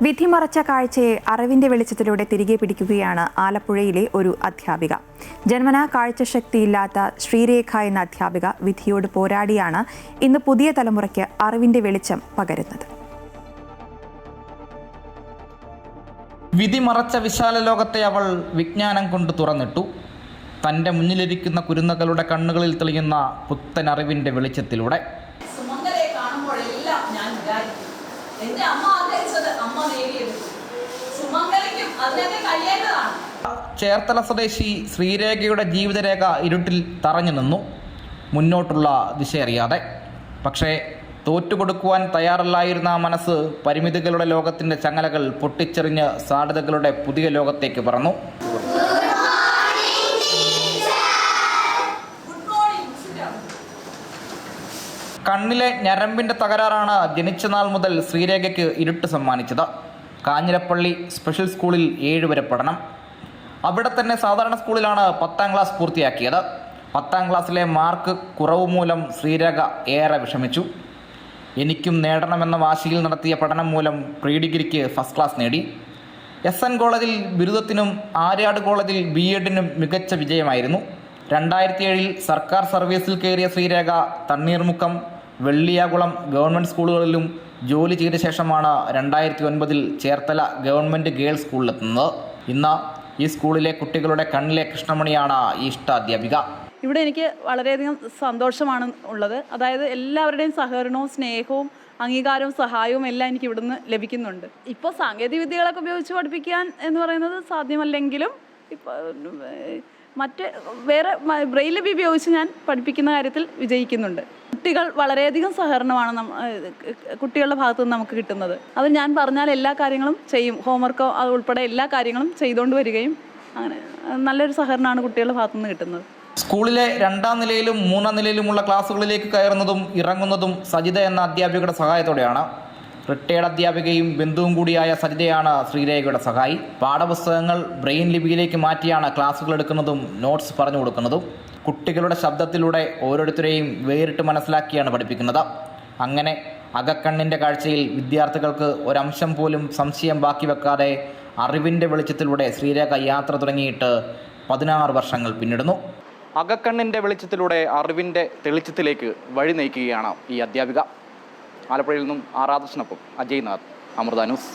വിധിമറച്ച കാഴ്ചയെ അറിവിന്റെ വെളിച്ചത്തിലൂടെ തിരികെ പിടിക്കുകയാണ് ആലപ്പുഴയിലെ ഒരു അധ്യാപിക. ജന്മനാ കാഴ്ചശക്തിയില്ലാത്ത ശ്രീരേഖ എന്ന അധ്യാപിക വിധിയോട് പോരാടിയാണ് ഇന്ന് പുതിയ തലമുറയ്ക്ക് അറിവിന്റെ വെളിച്ചം പകരുന്നത്. വിധിമറച്ച വിശാല ലോകത്തെ അവൾ വിജ്ഞാനം കൊണ്ട് തുറന്നിട്ടു. തൻ്റെ മുന്നിലിരിക്കുന്ന കുരുന്നുകളുടെ കണ്ണുകളിൽ തെളിയുന്ന പുത്തൻ അറിവിൻ്റെ വെളിച്ചത്തിലൂടെ. ചേർത്തല സ്വദേശി ശ്രീരേഖയുടെ ജീവിതരേഖ ഇരുട്ടിൽ തറഞ്ഞു നിന്നു, മുന്നോട്ടുള്ള ദിശയറിയാതെ. പക്ഷേ തോറ്റുകൊടുക്കുവാൻ തയ്യാറല്ലായിരുന്ന ആ മനസ്സ് പരിമിതികളുടെ ലോകത്തിൻ്റെ ചങ്ങലകൾ പൊട്ടിച്ചെറിഞ്ഞ് സാധ്യതകളുടെ പുതിയ ലോകത്തേക്ക് പറന്നു. കണ്ണിലെ ഞരമ്പിൻ്റെ തകരാറാണ് ജനിച്ച നാൾ മുതൽ ശ്രീരേഖയ്ക്ക് ഇരുട്ട് സമ്മാനിച്ചത്. കാഞ്ഞിരപ്പള്ളി സ്പെഷ്യൽ സ്കൂളിൽ 7 വരെ പഠനം. അവിടെ തന്നെ സാധാരണ സ്കൂളിലാണ് 10ാം ക്ലാസ് പൂർത്തിയാക്കിയത്. 10ാം ക്ലാസ്സിലെ മാർക്ക് കുറവ് മൂലം ശ്രീരേഖ ഏറെ വിഷമിച്ചു. എനിക്കും നേടണമെന്ന വാശിയിൽ നടത്തിയ പഠനം മൂലം പ്രീ ഡിഗ്രിക്ക് ഫസ്റ്റ് ക്ലാസ് നേടി. SN കോളേജിൽ ബിരുദത്തിനും ആര്യാട് കോളേജിൽ BEdനും മികച്ച വിജയമായിരുന്നു. 2007 സർക്കാർ സർവീസിൽ കയറിയ ശ്രീരേഖ തണ്ണീർമുക്കം, വെള്ളിയാകുളം ഗവൺമെൻറ് സ്കൂളുകളിലും ജോലി ചെയ്ത ശേഷമാണ് 2009 ചേർത്തല ഗവൺമെൻറ് ഗേൾസ് സ്കൂളിലെത്തുന്നത്. ഇന്ന് ഈ സ്കൂളിലെ കുട്ടികളുടെ കണ്ണിലെ കൃഷ്ണമണിയാണ് ഈ ഇഷ്ടാധ്യാപിക. ഇവിടെ എനിക്ക് വളരെയധികം സന്തോഷമാണ് ഉള്ളത്. അതായത് എല്ലാവരുടെയും സഹകരണവും സ്നേഹവും അംഗീകാരവും സഹായവും എല്ലാം എനിക്ക് ഇവിടുന്ന് ലഭിക്കുന്നുണ്ട്. ഇപ്പോൾ സാങ്കേതിക വിദ്യകളൊക്കെ ഉപയോഗിച്ച് പഠിപ്പിക്കാൻ എന്ന് പറയുന്നത് സാധ്യമല്ലെങ്കിലും ഇപ്പോൾ മറ്റ് വേറെ ബ്രെയിൽ ലിപി ഉപയോഗിച്ച് ഞാൻ പഠിപ്പിക്കുന്ന കാര്യത്തിൽ വിജയിക്കുന്നുണ്ട്. കുട്ടികൾ വളരെയധികം സഹകരണമാണ് കുട്ടികളുടെ ഭാഗത്തു നിന്ന് നമുക്ക് കിട്ടുന്നത്. അത് ഞാൻ പറഞ്ഞാൽ എല്ലാ കാര്യങ്ങളും ചെയ്യും. ഹോംവർക്കോ അത് ഉൾപ്പെടെ എല്ലാ കാര്യങ്ങളും ചെയ്തുകൊണ്ട് വരികയും അങ്ങനെ നല്ലൊരു സഹകരണമാണ് കുട്ടികളുടെ ഭാഗത്തു നിന്ന് കിട്ടുന്നത്. സ്കൂളിലെ 2ാം നിലയിലും 3ാം നിലയിലുമുള്ള ക്ലാസ്സുകളിലേക്ക് കയറുന്നതും ഇറങ്ങുന്നതും സജിത എന്ന അധ്യാപികയുടെ സഹായത്തോടെയാണ്. റിട്ടയർഡ് അധ്യാപികയും ബന്ധുവും കൂടിയായ സജിതയാണ് ശ്രീരേഖയുടെ സഹായി. പാഠപുസ്തകങ്ങൾ ബ്രെയിൻ ലിപിയിലേക്ക് മാറ്റിയാണ് ക്ലാസ്സുകൾ എടുക്കുന്നതും നോട്ട്സ് പറഞ്ഞു കൊടുക്കുന്നതും. കുട്ടികളുടെ ശബ്ദത്തിലൂടെ ഓരോരുത്തരെയും വേറിട്ട് മനസ്സിലാക്കിയാണ് പഠിപ്പിക്കുന്നത്. അങ്ങനെ അകക്കണ്ണിൻ്റെ കാഴ്ചയിൽ വിദ്യാർത്ഥികൾക്ക് ഒരംശം പോലും സംശയം ബാക്കി വെക്കാതെ അറിവിൻ്റെ വെളിച്ചത്തിലൂടെ ശ്രീരേഖ യാത്ര തുടങ്ങിയിട്ട് 16 വർഷങ്ങൾ പിന്നിടുന്നു. അകക്കണ്ണിൻ്റെ വെളിച്ചത്തിലൂടെ അറിവിൻ്റെ തെളിച്ചത്തിലേക്ക് വഴി നയിക്കുകയാണ് ഈ അധ്യാപിക. ആലപ്പുഴയിൽ നിന്നും ആറാദർശനൊപ്പം അജയ് നാഥ്, അമൃത ന്യൂസ്.